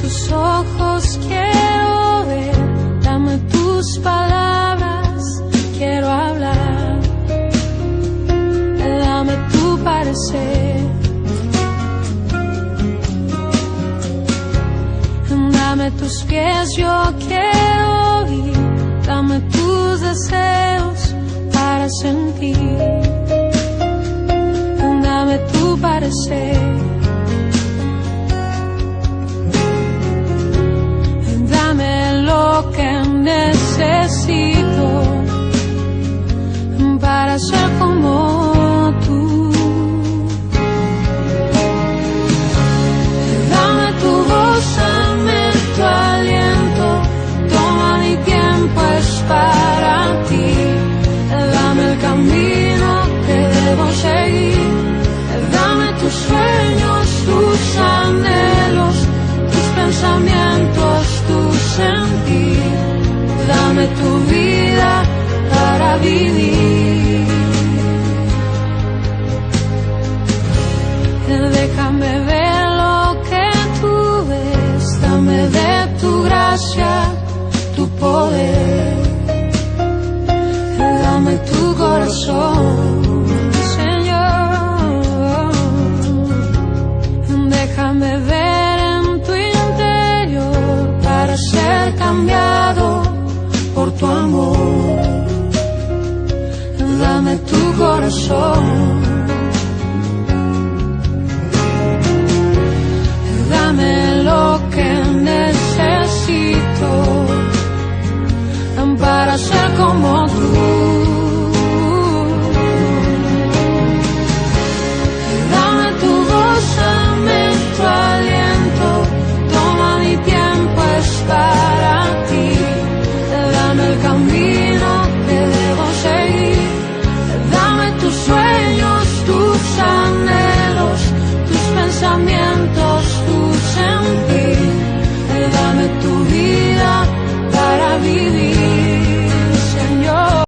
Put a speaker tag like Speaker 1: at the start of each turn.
Speaker 1: tus ojos quiero ver, dame tus palabras, quiero hablar. Dame tu parecer, dame tus pies, yo quiero ir, dame tus deseos para sentir. Dame tu parecer, dame lo que necesito para ser como tú. Dame tu voz, dame tu aliento, toma mi tiempo, es para ti. Dame el camino que debo seguir, dame tus sueños, tus anhelos, tus pensamientos, tu sentir. Dame tu vida para vivir. Déjame ver lo que tú ves, dame de tu gracia, tu poder. Dame tu corazón, Señor. Déjame ver en tu interior para ser cambiado por tu amor. Dame tu corazón.